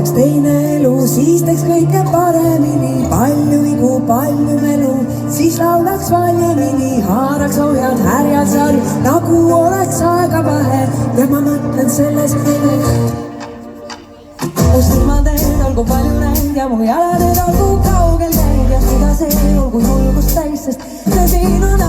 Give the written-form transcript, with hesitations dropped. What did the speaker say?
oleks teine elu, siis teeks kõike paremini. Palju vigu, palju melu, siis laulaks valjemini. Haaraks ohjad, härjad sarju, nagu oleks aega vähe. Ja ma mõtlen selles meeles. Kustil ma teen, olgu palju näinud ja mu jalad olgu kaugel käinud. Ja süda see olgu julgust täis, sest tõsine on